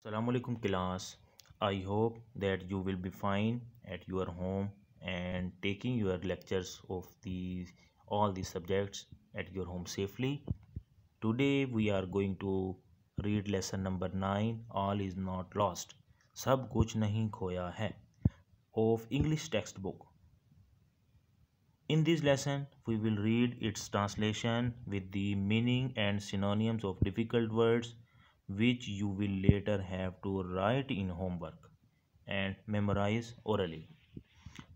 Assalamualaikum class. I hope that you will be fine at your home and taking your lectures of all the subjects at your home safely. Today we are going to read lesson number 9. All is not lost. सब कुछ नहीं खोया है of English textbook. In this lesson we will read its translation with the meaning and synonyms of difficult words which you will later have to write in homework and memorize orally.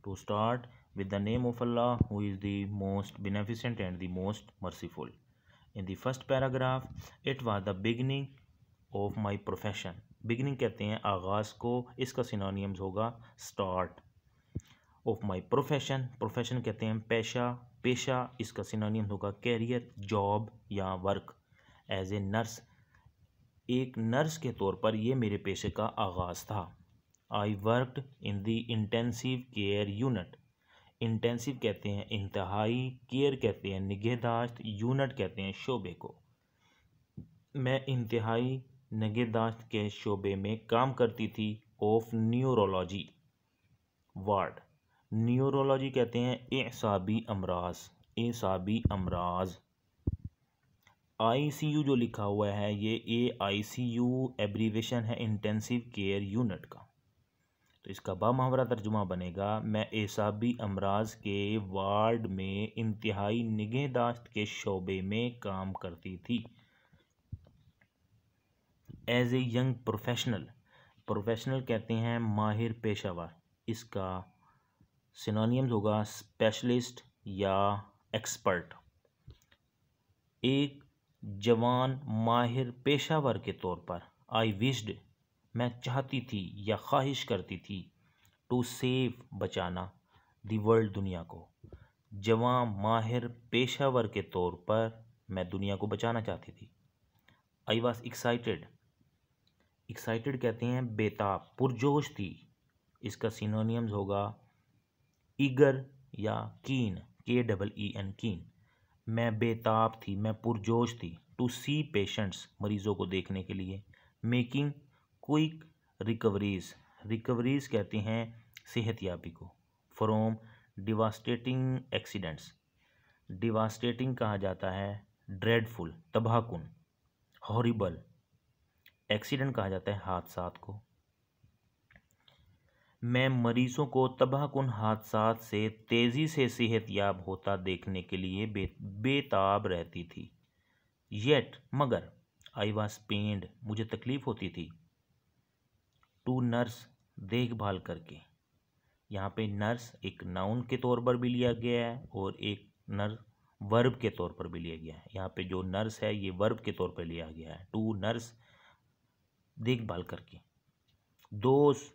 To start, with the name of Allah, who is the most beneficent and the most merciful. In the first paragraph, it was the beginning of my profession. Beginning कहते हैं आगाज़ को, इसका synonyms होगा start. Of my profession, profession कहते हैं पेशा, पेशा इसका सिनोनियम होगा कैरियर, जॉब या वर्क. एज ए नर्स, एक नर्स के तौर पर यह मेरे पेशे का आगाज़ था. I worked in the intensive care unit. Intensive कहते हैं इंतहाई, केयर कहते हैं निगहदाश्त, यूनिट कहते हैं शोबे को. मैं इंतहाई निगहदाश्त के शोबे में काम करती थी. Of neurology ward. न्यूरोलॉजी कहते हैं एसाबी अमराज, एसाबी अमराज. ICU जो लिखा हुआ है ये AICU एब्रीवेशन है इंटेंसिव केयर यूनिट का. तो इसका बामुहावरा तर्जुमा बनेगा मैं एसाबी अमराज के वार्ड में इंतहाई निगहदाश्त के शोबे में काम करती थी. As a young professional, professional कहते हैं माहिर पेशावर. इसका सिनोनियम्स होगा स्पेशलिस्ट या एक्सपर्ट. एक जवान माहिर पेशावर के तौर पर आई विश्ड, मैं चाहती थी या ख्वाहिश करती थी, टू सेव बचाना, दी वर्ल्ड दुनिया को. जवान माहिर पेशावर के तौर पर मैं दुनिया को बचाना चाहती थी. आई वॉज एक्साइटेड, एक्साइटेड कहते हैं बेताब, पुरजोश थी. इसका सिनोनियम्स होगा ईगर या कीन, KEEN कीन. मैं बेताब थी, मैं पुरजोश थी. टू सी पेशेंट्स, मरीज़ों को देखने के लिए. मेकिंग क्विक रिकवरीज, रिकवरीज कहते हैं सेहतयाबी को. फ्रॉम डिवास्टेटिंग एक्सीडेंट्स, डिवास्टेटिंग कहा जाता है ड्रेडफुल, तबाहकुन. हॉरिबल, एक्सीडेंट कहा जाता है हादसात को. मैं मरीज़ों को तबाहकुन हादसात से तेज़ी से सेहतयाब होता देखने के लिए बेताब रहती थी. येट मगर, आई वॉज पेन्ड, मुझे तकलीफ़ होती थी. टू नर्स, देखभाल करके. यहाँ पे नर्स एक नाउन के तौर पर भी लिया गया है और एक नर्स वर्ब के तौर पर भी लिया गया है. यहाँ पे जो नर्स है ये वर्ब के तौर पर लिया गया है. टू नर्स, देखभाल करके. दोस्त,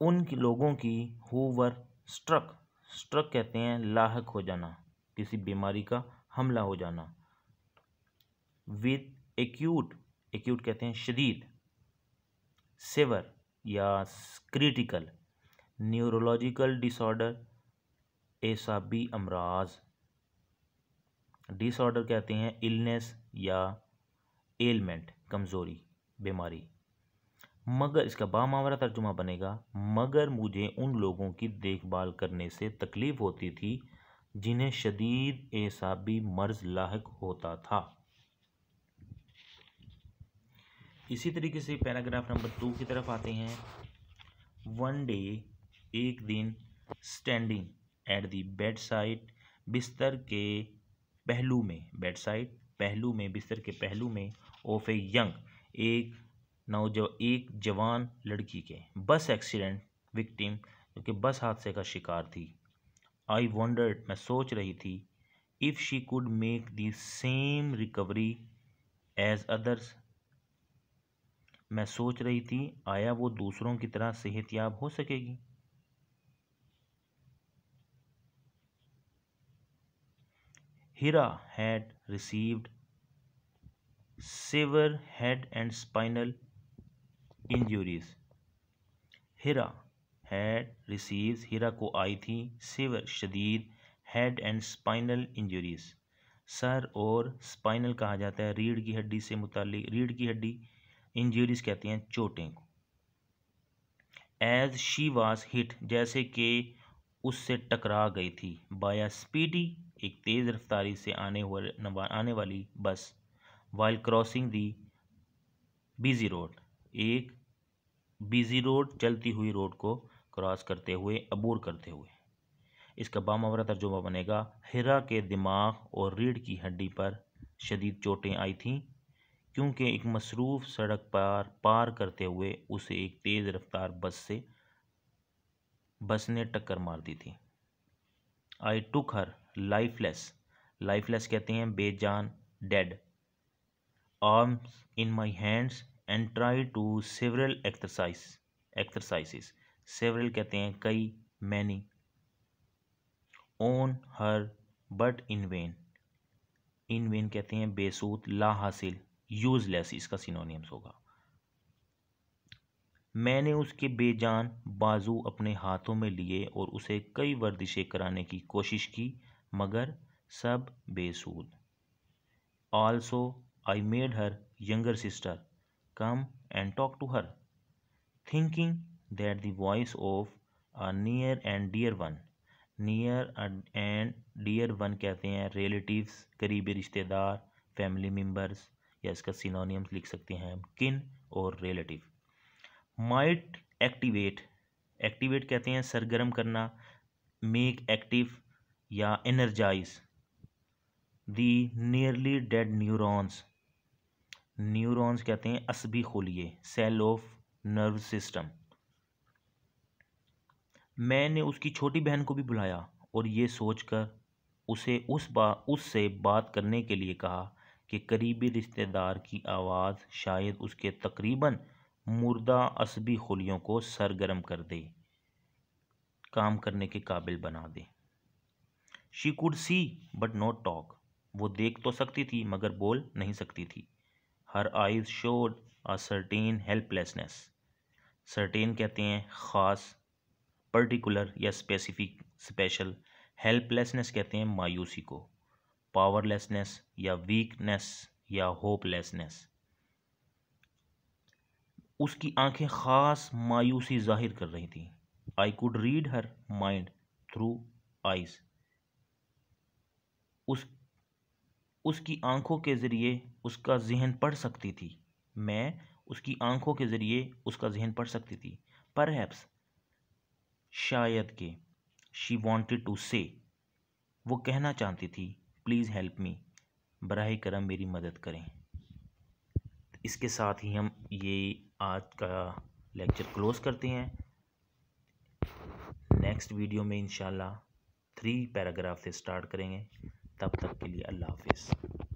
उन लोगों की हु वर स्ट्रक, स्ट्रक कहते हैं लाहक हो जाना, किसी बीमारी का हमला हो जाना. विद एक्यूट, एक्यूट कहते हैं शदीद. सेवर या क्रिटिकल. न्यूरोलॉजिकल डिसऑर्डर, एसाबी अमराज. डिसऑर्डर कहते हैं इलनेस या एलमेंट, कमज़ोरी, बीमारी. मगर इसका बामुहावरा तर्जुमा बनेगा मगर मुझे उन लोगों की देखभाल करने से तकलीफ़ होती थी जिन्हें शदीद एसाबी मर्ज लाहक होता था. इसी तरीके से पैराग्राफ नंबर 2 की तरफ आते हैं. वन डे, एक दिन, standing at the bed side, बिस्तर के पहलू में, बेड साइड पहलू में, बिस्तर के पहलू में, ऑफ ए यंग, एक जवान लड़की के, बस एक्सीडेंट विक्टिम, क्योंकि बस हादसे का शिकार थी. आई वंडर्ड, मैं सोच रही थी, if she could make the same recovery as others, मैं सोच रही थी आया वो दूसरों की तरह सेहतयाब हो सकेगी. Hira had received severe head and spinal injuries. Hira had receives, Hira को आई थी, सेवर शदीद, हेड एंड स्पाइनल इंजुरीज, सर और स्पाइनल कहा जाता है रीढ़ की हड्डी से मुताल्लिक, रीढ़ की हड्डी इंजरीज कहते हैं चोटें को। एज शी वाज हिट, जैसे कि उससे टकरा गई थी। बाय अ स्पीडी, एक तेज रफ्तारी से आने वाली बस। वाइल क्रॉसिंग दी बिजी रोड, एक बिजी रोड, चलती हुई रोड को क्रॉस करते हुए, अबूर करते हुए। इसका बामुहावरा तर्जुमा बनेगा, हिरा के दिमाग और रीढ़ की हड्डी पर शदीद चोटें आई थीं क्योंकि एक मसरूफ़ सड़क पार करते हुए उसे एक तेज़ रफ्तार बस ने टक्कर मार दी थी। आई टुक हर लाइफलेस, लाइफलेस कहते हैं बेजान, dead, arms in my hands and try to several exercises, several कहते हैं कई, many, on her but in vain कहते हैं बेसूद, ला हासिल, यूजलेस इसका सिनोनिम्स होगा। मैंने उसके बेजान बाजू अपने हाथों में लिए और उसे कई वर्जिशें कराने की कोशिश की, मगर सब बेसूद। Also I made her younger sister come and talk to her, thinking that the voice of a near and dear one, near and dear one कहते हैं रिलेटिव्स, करीबी रिश्तेदार, फैमिली मेम्बर्स, या इसका सिनोनिम्स लिख सकते हैं हम किन और रिलेटिव। माइट एक्टिवेट, एक्टिवेट कहते हैं सरगर्म करना, मेक एक्टिव या एनर्जाइज दी नियरली डेड न्यूरॉन्स, न्यूरॉन्स कहते हैं असबी खुलिये, सेल ऑफ नर्व सिस्टम। मैंने उसकी छोटी बहन को भी बुलाया और ये सोचकर उसे उससे बात करने के लिए कहा कि करीबी रिश्तेदार की आवाज़ शायद उसके तकरीबन मुर्दा असबी खुलियों को सरगर्म कर दे, काम करने के काबिल बना दे। She could see but not talk, वो देख तो सकती थी मगर बोल नहीं सकती थी। Her eyes showed a certain helplessness, certain कहते हैं ख़ास, पर्टिकुलर या स्पेसिफिक, स्पेशल, हेल्पलेसनेस कहते हैं मायूसी को, पावरलेसनेस या वीकनेस या होपलेसनेस। उसकी आंखें ख़ास मायूसी जाहिर कर रही थीं। I could read her mind through eyes, उसकी आंखों के ज़रिए उसका जहन पढ़ सकती थी, मैं उसकी आंखों के ज़रिए उसका जहन पढ़ सकती थी। परहैप्स, शायद के, शी वॉन्टेड टू से, वो कहना चाहती थी, प्लीज़ हेल्प मी, बराह करम मेरी मदद करें। इसके साथ ही हम ये आज का लेक्चर क्लोज़ करते हैं। नेक्स्ट वीडियो में इंशाल्लाह 3 पैराग्राफ से स्टार्ट करेंगे। तब तक के लिए अल्लाह हाफिज़।